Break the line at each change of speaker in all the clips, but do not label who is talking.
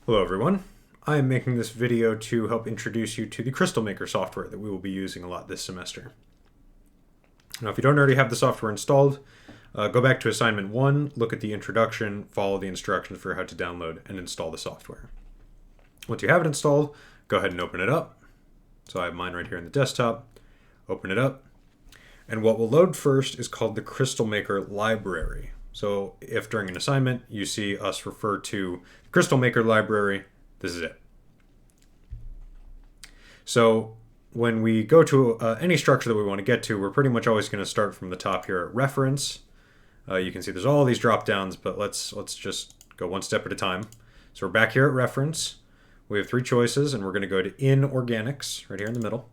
Hello everyone. I am making this video to help introduce you to the CrystalMaker software that we will be using a lot this semester. Now if you don't already have the software installed, go back to assignment 1, look at the introduction, follow the instructions for how to download and install the software. Once you have it installed, go ahead and open it up. So I have mine right here in the desktop. Open it up. And what will load first is called the CrystalMaker library. So if during an assignment you see us refer to the CrystalMaker library, this is it. So when we go to any structure that we want to get to, we're pretty much always going to start from the top here at reference. You can see there's all these drop downs, but let's just go one step at a time. So we're back here at reference. We have 3 choices, and we're going to go to inorganics right here in the middle.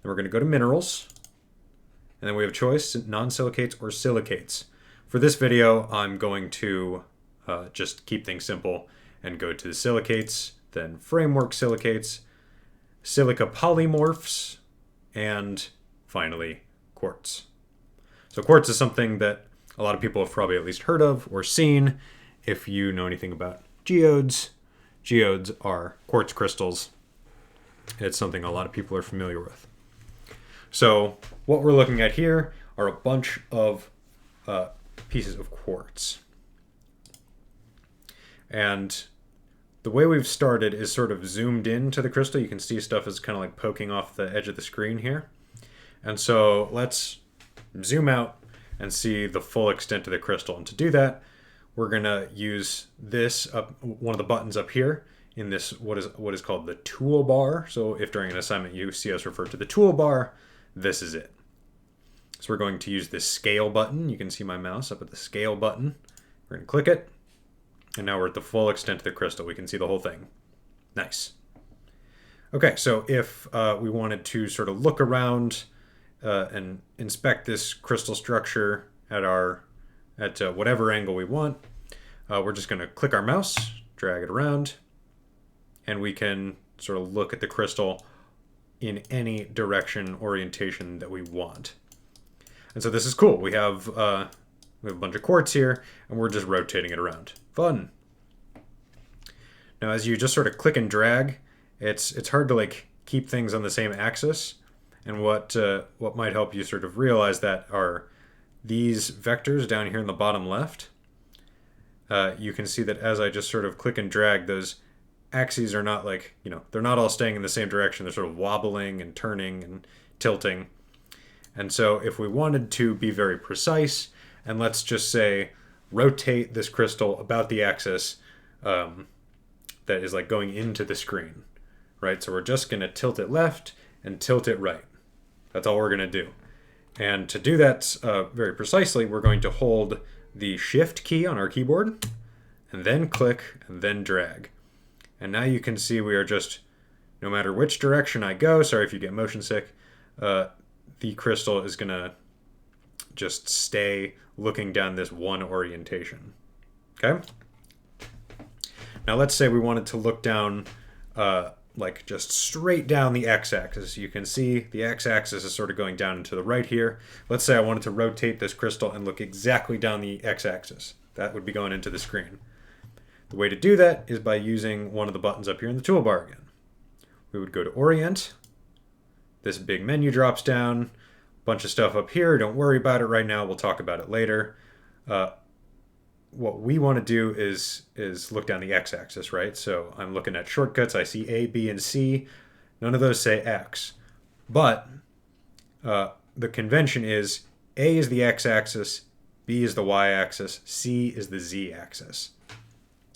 Then we're going to go to minerals. And then we have choice, non-silicates or silicates. For this video, I'm going to just keep things simple and go to the silicates, then framework silicates, silica polymorphs, and finally quartz. So quartz is something that a lot of people have probably at least heard of or seen if you know anything about geodes. Geodes are quartz crystals. It's something a lot of people are familiar with. So what we're looking at here are a bunch of pieces of quartz. And the way we've started is sort of zoomed into the crystal. You can see stuff is kind of like poking off the edge of the screen here. And so let's zoom out and see the full extent of the crystal. And to do that, we're going to use this one of the buttons up here in this what is called the toolbar. So if during an assignment you see us refer to the toolbar, this is it. So we're going to use this scale button. You can see my mouse up at the scale button. We're going to click it. And now we're at the full extent of the crystal. We can see the whole thing. Nice. Okay, so if we wanted to sort of look around and inspect this crystal structure at whatever angle we want, we're just going to click our mouse, drag it around, and we can sort of look at the crystal in any direction orientation that we want. And so this is cool. We have a bunch of quartz here, and we're just rotating it around. Fun. Now, as you just sort of click and drag, it's hard to like keep things on the same axis. And what might help you sort of realize that are these vectors down here in the bottom left. You can see that as I just sort of click and drag, those axes are not like, they're not all staying in the same direction. They're sort of wobbling and turning and tilting. And so if we wanted to be very precise, and let's just say rotate this crystal about the axis that is like going into the screen, right? So we're just going to tilt it left and tilt it right. That's all we're going to do. And to do that very precisely, we're going to hold the Shift key on our keyboard and then click and then drag. And now you can see we are just, no matter which direction I go, sorry if you get motion sick, the crystal is going to just stay looking down this one orientation. Okay? Now let's say we wanted to look down like just straight down the x-axis. You can see the x-axis is sort of going down and to the right here. Let's say I wanted to rotate this crystal and look exactly down the x-axis. That would be going into the screen. The way to do that is by using one of the buttons up here in the toolbar again. We would go to Orient. This big menu drops down. Bunch of stuff up here. Don't worry about it right now. We'll talk about it later. What we want to do is look down the x-axis, right? So I'm looking at shortcuts. I see A, B, and C. None of those say X. But the convention is A is the x-axis, B is the y-axis, C is the z-axis.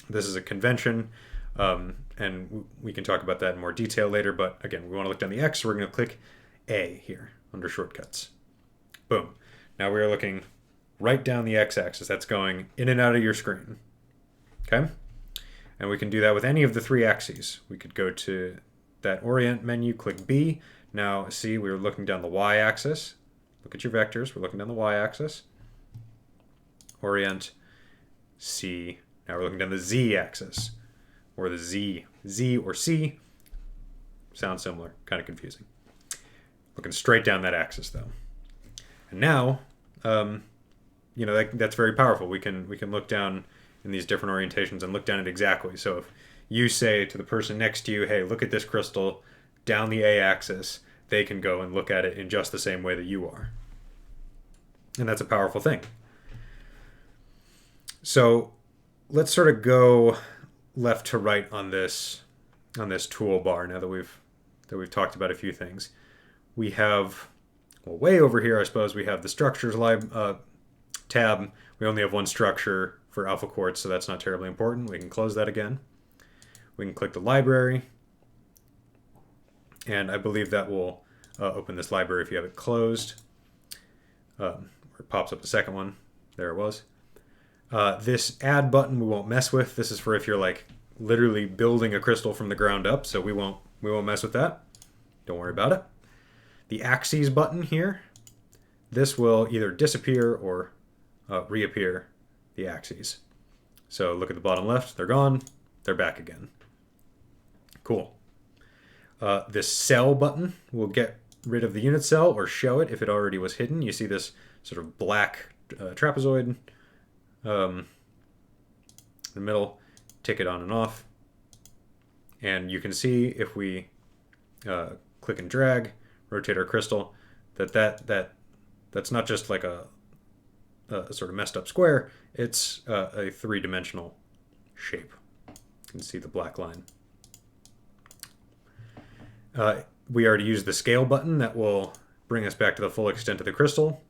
This is a convention, and we can talk about that in more detail later. But again, we want to look down the X, so we're going to click A here under shortcuts. Boom. Now we are looking right down the x-axis. That's going in and out of your screen. Okay? And we can do that with any of the 3 axes. We could go to that Orient menu, click B. Now, see, we were looking down the y-axis. Look at your vectors. We're looking down the y-axis. Orient, C. Now we're looking down the z-axis. Or the Z or C. Sounds similar. Kind of confusing. Looking straight down that axis, though. And now, that's very powerful. We can look down in these different orientations and look down at exactly. So if you say to the person next to you, hey, look at this crystal down the A-axis, they can go and look at it in just the same way that you are. And that's a powerful thing. So let's sort of go left to right on this toolbar now that we've talked about a few things. We have, well, way over here, I suppose, we have the structures tab. We only have one structure for alpha quartz, so that's not terribly important. We can close that again. We can click the library, and I believe that will open this library if you have it closed. It pops up the second one. There it was. This add button we won't mess with. This is for if you're like literally building a crystal from the ground up, so we won't mess with that. Don't worry about it. The axes button here, this will either disappear or reappear the axes. So look at the bottom left, they're gone, they're back again. Cool. This cell button will get rid of the unit cell or show it if it already was hidden. You see this sort of black trapezoid in the middle, tick it on and off. And you can see if we click and drag, rotate our crystal, that's not just like a sort of messed up square, it's a three-dimensional shape. You can see the black line. We already used the scale button that will bring us back to the full extent of the crystal.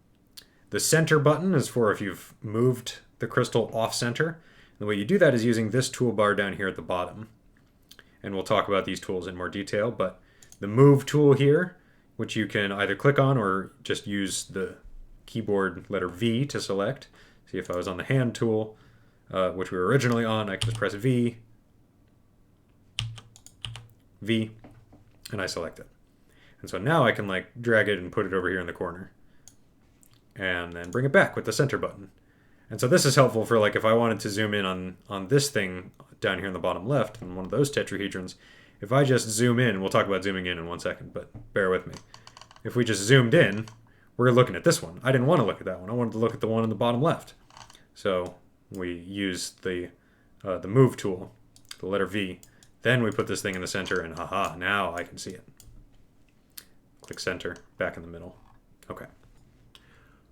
The center button is for if you've moved the crystal off center. And the way you do that is using this toolbar down here at the bottom. And we'll talk about these tools in more detail, but the move tool here, which you can either click on or just use the keyboard letter V to select. See, if I was on the hand tool, which we were originally on, I can just press V, and I select it. And so now I can like drag it and put it over here in the corner and then bring it back with the center button. And so this is helpful for like if I wanted to zoom in on this thing down here in the bottom left on one of those tetrahedrons. If I just zoom in, we'll talk about zooming in 1 second, but bear with me. If we just zoomed in, we're looking at this one. I didn't want to look at that one. I wanted to look at the one in the bottom left. So we use the move tool, the letter V. Then we put this thing in the center, and haha, now I can see it. Click center, back in the middle. Okay.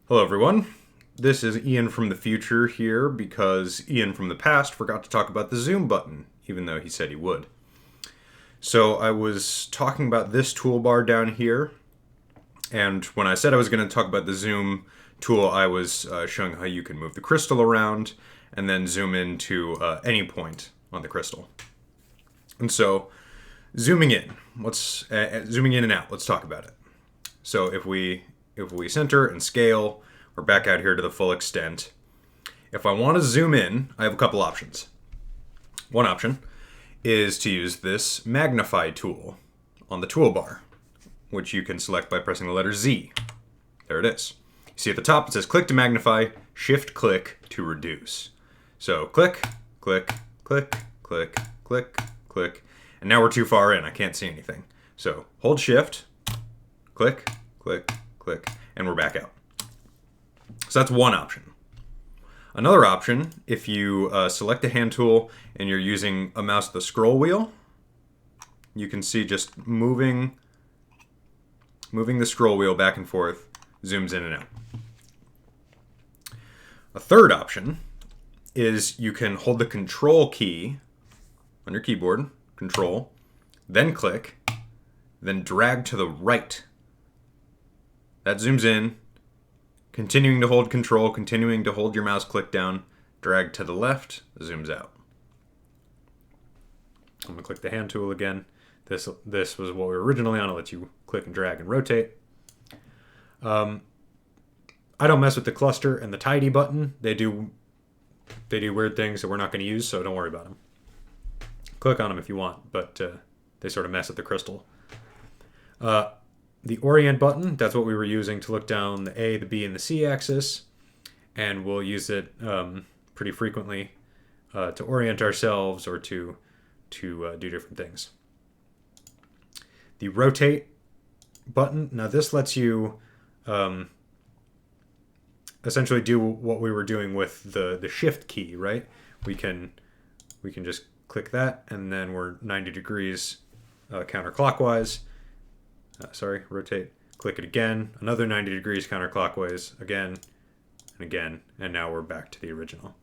Hello, everyone. This is Ian from the future here because Ian from the past forgot to talk about the zoom button, even though he said he would. So I was talking about this toolbar down here, and when I said I was going to talk about the zoom tool, I was showing how you can move the crystal around and then zoom in to any point on the crystal. And so, zooming in, zooming in and out. Let's talk about it. So if we center and scale, we're back out here to the full extent. If I want to zoom in, I have a couple options. One option is to use this magnify tool on the toolbar, which you can select by pressing the letter Z. There it is. You see at the top it says click to magnify, shift click to reduce. So click, click, click, click, click, click, and now we're too far in. I can't see anything. So hold shift, click, click, click, and we're back out. So that's one option. Another option, if you select a hand tool and you're using a mouse with a scroll wheel, you can see just moving the scroll wheel back and forth, zooms in and out. A third option is you can hold the control key on your keyboard, control, then click, then drag to the right. That zooms in, continuing to hold control, continuing to hold your mouse click down, drag to the left, zooms out. I'm gonna click the hand tool again. This was what we were originally on. It lets you click and drag and rotate. I don't mess with the cluster and the tidy button. They do weird things that we're not going to use, so don't worry about them. Click on them if you want, but they sort of mess with the crystal. The orient button, that's what we were using to look down the A, the B, and the C axis, and we'll use it pretty frequently to orient ourselves or to do different things. The rotate button, now this lets you essentially do what we were doing with the shift key, right? We can just click that, and then we're 90 degrees counterclockwise. Sorry, rotate. Click it again, another 90 degrees counterclockwise, again and again, and now we're back to the original.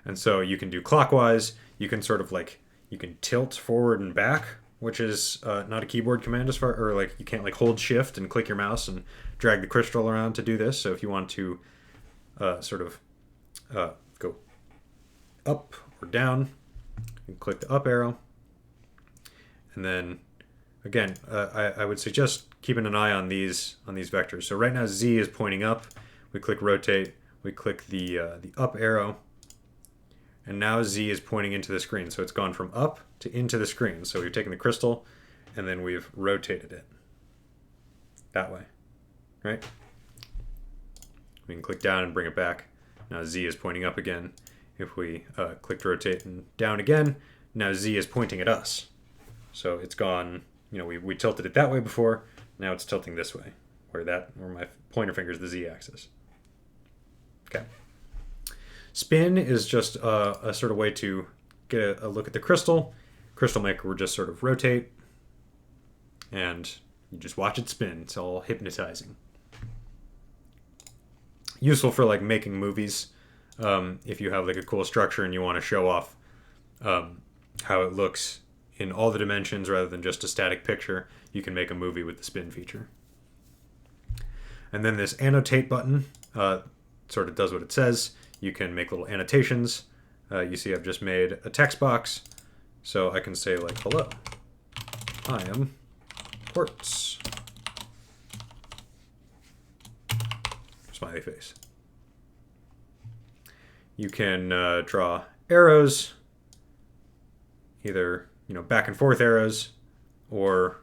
And so you can do clockwise, you can sort of like, you can tilt forward and back, which is not a keyboard command as far, or like you can't like hold shift and click your mouse and drag the crystal around to do this. So if you want to sort of go up or down, you click the up arrow. And then again, I would suggest keeping an eye on these vectors. So right now Z is pointing up. We click rotate. We click the up arrow, and now Z is pointing into the screen. So it's gone from up to into the screen. So we've taken the crystal, and then we've rotated it that way, right? We can click down and bring it back. Now Z is pointing up again. If we click rotate and down again, now Z is pointing at us. So it's gone. You know, we tilted it that way before. Now it's tilting this way, where my pointer finger is the Z-axis. Okay. Spin is just a sort of way to get a look at the crystal. CrystalMaker will just sort of rotate, and you just watch it spin. It's all hypnotizing. Useful for like making movies. If you have like a cool structure and you want to show off how it looks in all the dimensions rather than just a static picture, you can make a movie with the spin feature. And then this annotate button sort of does what it says. You can make little annotations. You see I've just made a text box. So I can say like, hello, I am Quartz. Smiley face. You can draw arrows, either back and forth arrows, or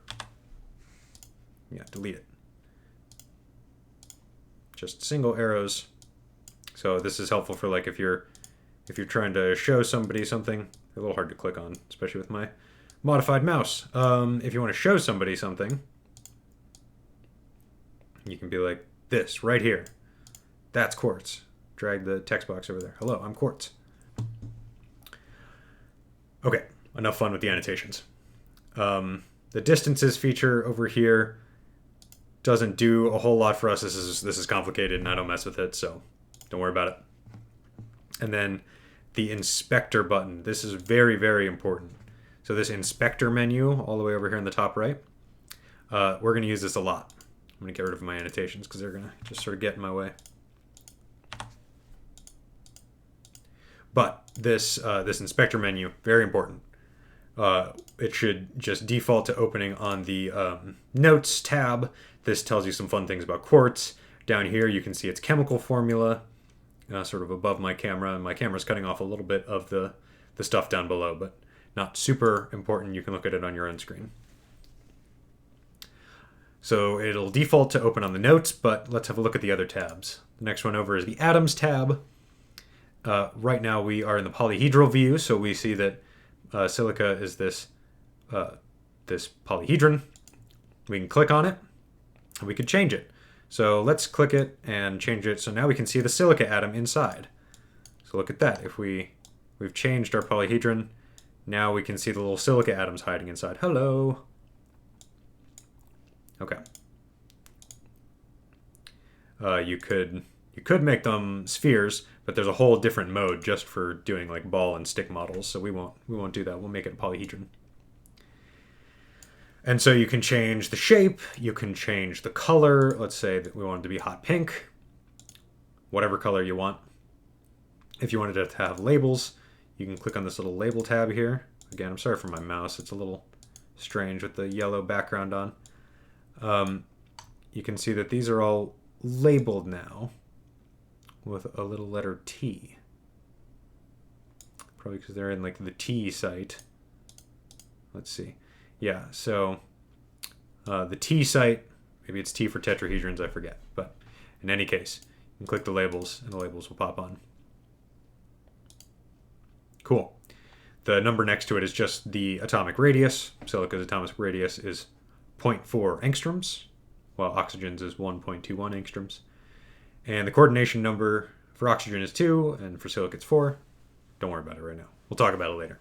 delete it. Just single arrows. So this is helpful for like if you're trying to show somebody something. They're a little hard to click on, especially with my modified mouse. If you want to show somebody something, you can be like this right here. That's Quartz. Drag the text box over there. Hello, I'm Quartz. Okay, enough fun with the annotations. The distances feature over here doesn't do a whole lot for us. This is complicated and I don't mess with it, so don't worry about it. And then the inspector button. This is very, very important. So this inspector menu all the way over here in the top right, we're going to use this a lot. I'm going to get rid of my annotations because they're going to just sort of get in my way. But this inspector menu, very important. It should just default to opening on the Notes tab. This tells you some fun things about quartz. Down here you can see its chemical formula, sort of above my camera. And my camera's cutting off a little bit of the stuff down below, but not super important. You can look at it on your own screen. So it'll default to open on the Notes, but let's have a look at the other tabs. The next one over is the Atoms tab. Right now we are in the polyhedral view, so we see that silica is this polyhedron. We can click on it, and we can change it. So let's click it and change it. So now we can see the silica atom inside. So look at that. If we've changed our polyhedron, now we can see the little silica atoms hiding inside. Hello. Okay. You could make them spheres, but there's a whole different mode just for doing like ball and stick models. So we won't do that. We'll make it a polyhedron. And so you can change the shape, you can change the color. Let's say that we want it to be hot pink, whatever color you want. If you wanted it to have labels, you can click on this little label tab here. Again, I'm sorry for my mouse. It's a little strange with the yellow background on. You can see that these are all labeled now with a little letter T. Probably because they're in like the T site. Let's see. Yeah, so the T site, maybe it's T for tetrahedrons, I forget. But in any case, you can click the labels and the labels will pop on. Cool. The number next to it is just the atomic radius. Silica's atomic radius is 0.4 angstroms, while oxygen's is 1.21 angstroms. And the coordination number for oxygen is 2, and for silica it's 4. Don't worry about it right now. We'll talk about it later.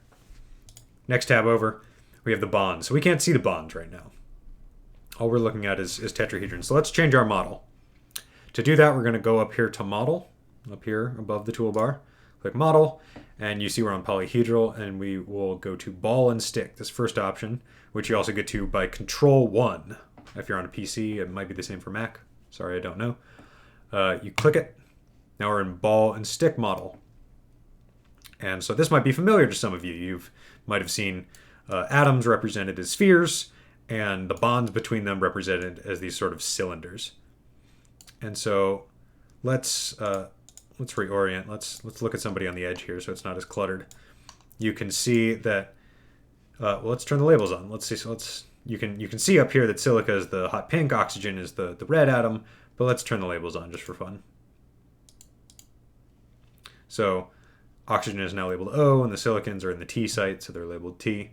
Next tab over, we have the bonds. So we can't see the bonds right now. All we're looking at is tetrahedron. So let's change our model. To do that, we're going to go up here to model, up here above the toolbar. Click model, and you see we're on polyhedral, and we will go to ball and stick, this first option, which you also get to by Control 1. If you're on a PC, it might be the same for Mac. Sorry, I don't know. You click it. Now we're in ball and stick model. And so this might be familiar to some of you. You might have seen atoms represented as spheres, and the bonds between them represented as these sort of cylinders. And so let's reorient. Let's look at somebody on the edge here so it's not as cluttered. You can see that. Well, let's turn the labels on. Let's see. So you can see up here that silica is the hot pink, oxygen is the red atom. But let's turn the labels on just for fun. So oxygen is now labeled O, and the silicons are in the T site, so they're labeled T.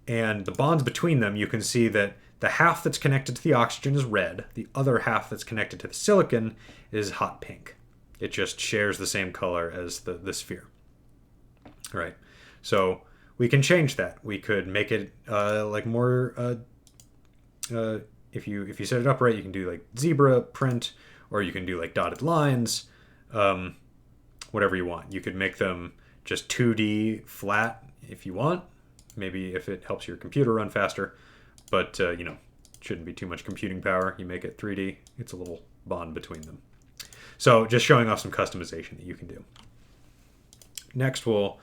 And the bonds between them, you can see that the half that's connected to the oxygen is red. The other half that's connected to the silicon is hot pink. It just shares the same color as the sphere. All right. So we can change that. We could make it like more. If you set it up right, you can do like zebra print, or you can do like dotted lines, whatever you want. You could make them just 2D flat if you want. Maybe if it helps your computer run faster, but shouldn't be too much computing power. You make it 3D. It's a little bond between them. So just showing off some customization that you can do. Next, we'll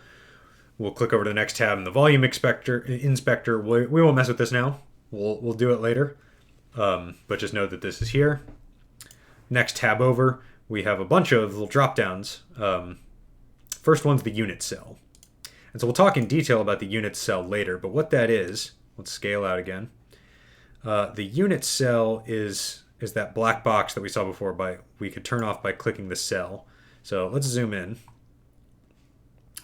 click over to the next tab in the volume inspector. We won't mess with this now. We'll do it later. But just know that this is here. Next tab over, we have a bunch of little drop downs. First one's the unit cell. And so we'll talk in detail about the unit cell later, but what that is, let's scale out again. The unit cell is that black box that we saw before we could turn off by clicking the cell. So let's zoom in.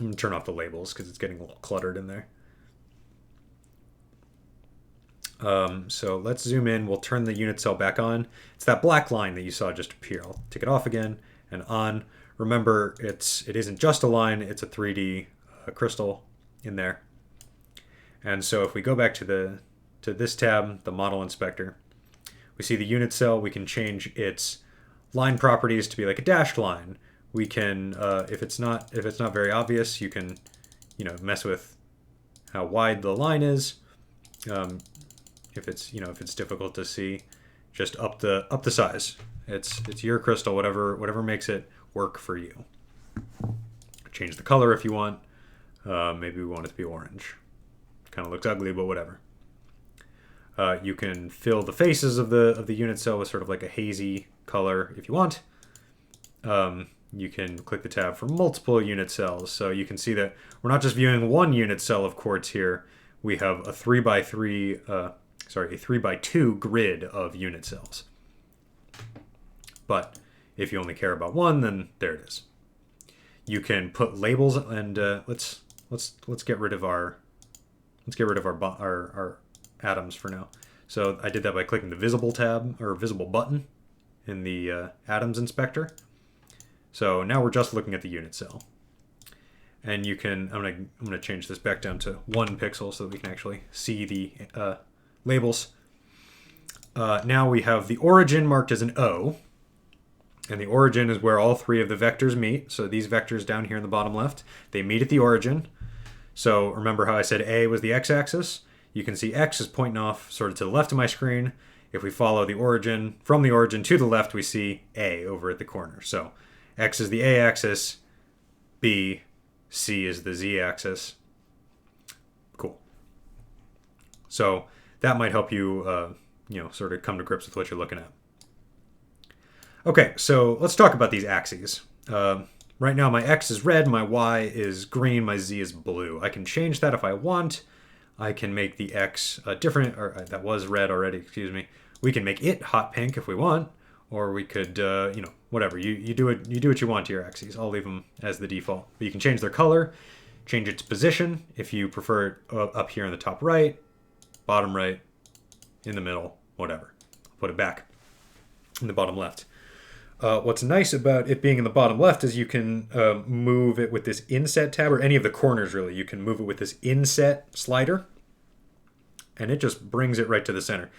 I'm going to turn off the labels because it's getting a little cluttered in there. So let's zoom in. We'll turn the unit cell back on. It's that black line that you saw just appear. I'll take it off again and on. Remember, it isn't just a line. It's a 3D crystal in there. And so if we go back to this tab, the model inspector, we see the unit cell. We can change its line properties to be like a dashed line. We can, if it's not very obvious, you can, mess with how wide the line is. If it's difficult to see, just up the size. It's your crystal, whatever makes it work for you. Change the color if you want. Maybe we want it to be orange. Kind of looks ugly, but whatever. You can fill the faces of the unit cell with sort of like a hazy color if you want. You can click the tab for multiple unit cells. So you can see that we're not just viewing one unit cell of quartz here. We have a 3x2 grid of unit cells. But if you only care about one, then there it is. You can put labels, and let's get rid of our atoms for now. So I did that by clicking the visible tab or visible button in the atoms inspector. So now we're just looking at the unit cell. And you can, I'm gonna change this back down to 1 pixel so that we can actually see the labels. Now we have the origin marked as an O. And the origin is where all 3 of the vectors meet. So these vectors down here in the bottom left, they meet at the origin. So remember how I said A was the x-axis? You can see X is pointing off sort of to the left of my screen. If we follow the origin, from the origin to the left, we see A over at the corner. So X is the A-axis, B, C is the Z-axis. Cool. So that might help you, sort of come to grips with what you're looking at. Okay, so let's talk about these axes. Right now my X is red, my Y is green, my Z is blue. I can change that if I want. I can make the X different, or that was red already, excuse me. We can make it hot pink if we want, or we could, whatever. You do what you want to your axes. I'll leave them as the default. But you can change their color, change its position if you prefer it up here in the top right, bottom right, in the middle, whatever. Put it back in the bottom left. What's nice about it being in the bottom left is you can move it with this inset tab, or any of the corners really. You can move it with this inset slider, and it just brings it right to the center.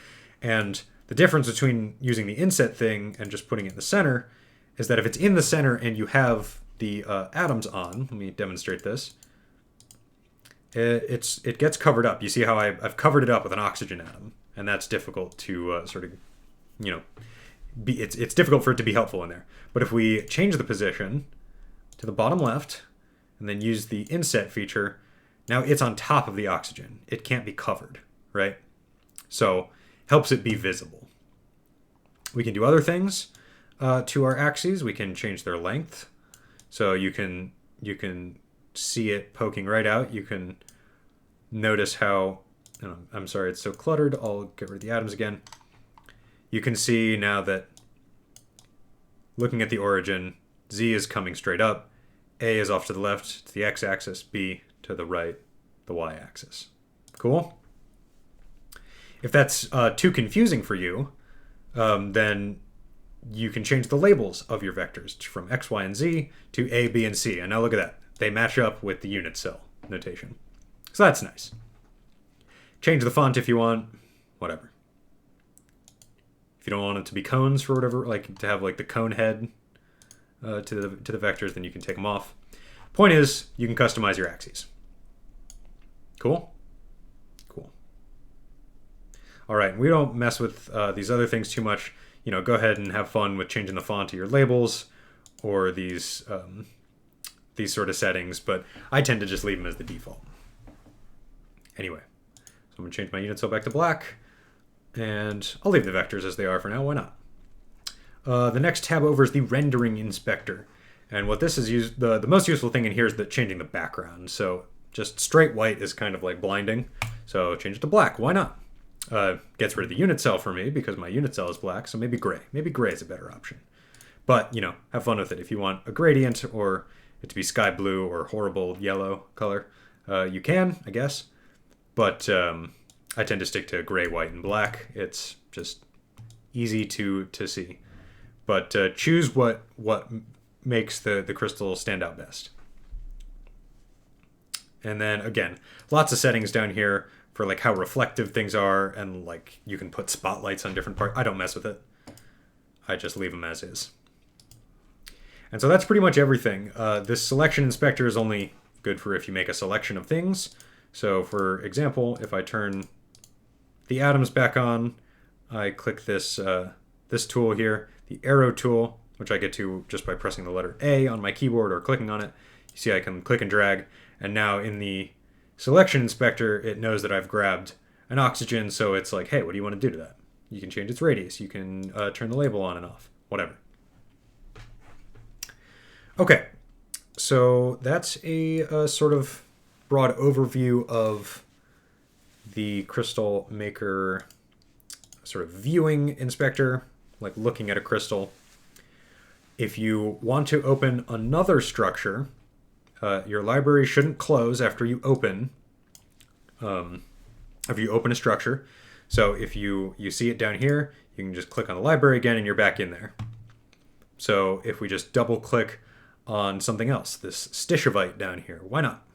And the difference between using the inset thing and just putting it in the center is that if it's in the center and you have the atoms on, let me demonstrate this, it gets covered up. You see how I've covered it up with an oxygen atom, and that's difficult to sort of, you know, it's difficult for it to be helpful in there. But if we change the position to the bottom left and then use the inset feature, now it's on top of the oxygen. It can't be covered, right? So helps it be visible. We can do other things to our axes. We can change their length. So you can see it poking right out. You can notice how, I'm sorry, it's so cluttered. I'll get rid of the atoms again. You can see now that looking at the origin, Z is coming straight up, A is off to the left, to the x-axis, B to the right, the y-axis. Cool? If that's too confusing for you, then you can change the labels of your vectors from x, y, and z to A, B, and C. And now look at that. They match up with the unit cell notation. So that's nice. Change the font if you want, whatever. If you don't want it to be cones for whatever, like to have like the cone head to the vectors, then you can take them off. Point is, you can customize your axes. Cool? Cool. All right, we don't mess with these other things too much. You know, go ahead and have fun with changing the font of your labels or these sort of settings, but I tend to just leave them as the default. Anyway, so I'm going to change my unit cell back to black. And I'll leave the vectors as they are for now. Why not? The next tab over is the rendering inspector. And what this is used, the most useful thing in here is changing the background. So just straight white is kind of like blinding. So change it to black. Why not? Gets rid of the unit cell for me because my unit cell is black. So maybe gray. Maybe gray is a better option. But, you know, have fun with it. If you want a gradient or it to be sky blue or horrible yellow color, you can, I guess. But I tend to stick to gray, white, and black. It's just easy to see. But choose what makes the crystal stand out best. And then, again, lots of settings down here for like how reflective things are, and like you can put spotlights on different parts. I don't mess with it. I just leave them as is. And so that's pretty much everything. This selection inspector is only good for if you make a selection of things. So for example, if I turn the atoms back on, I click this this tool here, the arrow tool, which I get to just by pressing the letter A on my keyboard or clicking on it. You see I can click and drag, and now in the selection inspector, it knows that I've grabbed an oxygen, so it's like, hey, what do you want to do to that? You can change its radius, you can turn the label on and off, whatever. Okay, so that's a sort of broad overview of the CrystalMaker sort of viewing inspector, like looking at a crystal. If you want to open another structure, your library shouldn't close after you open a structure. So if you see it down here, you can just click on the library again and you're back in there. So if we just double click on something else, this stishovite down here, why not?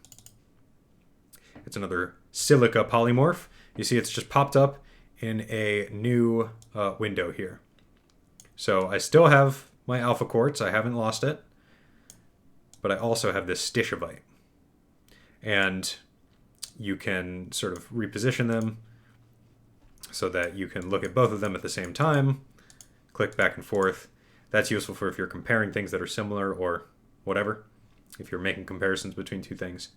It's another silica polymorph. You see it's just popped up in a new window here. So I still have my alpha quartz, I haven't lost it, but I also have this stishovite. And you can sort of reposition them so that you can look at both of them at the same time, click back and forth. That's useful for if you're comparing things that are similar or whatever, if you're making comparisons between two things.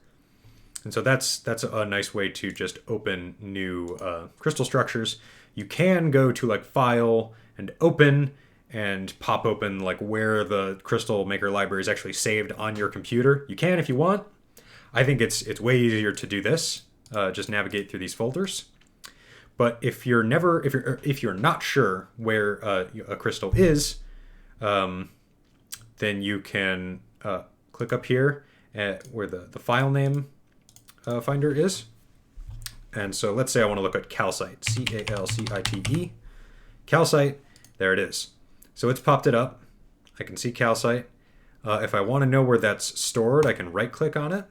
And so that's a nice way to just open new crystal structures. You can go to like File and Open and pop open like where the CrystalMaker library is actually saved on your computer. You can if you want. I think it's way easier to do this. Just navigate through these folders. But if you're not sure where a crystal is, then you can click up here at where the file name finder is. And so let's say I want to look at calcite, C-A-L-C-I-T-E. Calcite, there it is. So it's popped it up. I can see calcite. If I want to know where that's stored, I can right click on it.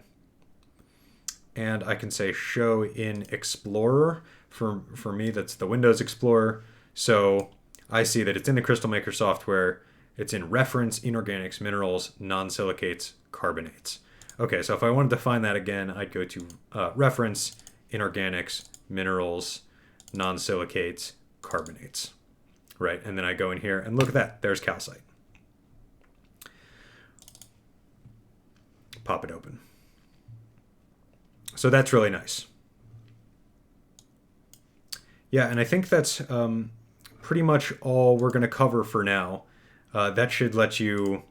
And I can say show in Explorer. For me, that's the Windows Explorer. So I see that it's in the CrystalMaker software. It's in reference, inorganics, minerals, non-silicates, carbonates. Okay, so if I wanted to find that again, I'd go to reference, inorganics, minerals, non-silicates, carbonates. Right, and then I go in here and look at that. There's calcite. Pop it open. So that's really nice. Yeah, and I think that's pretty much all we're going to cover for now. That should let you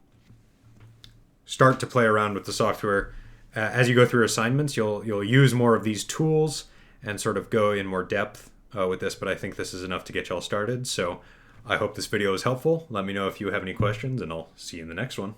start to play around with the software. As you go through assignments, you'll use more of these tools and sort of go in more depth with this, but I think this is enough to get y'all started. So I hope this video was helpful. Let me know if you have any questions, and I'll see you in the next one.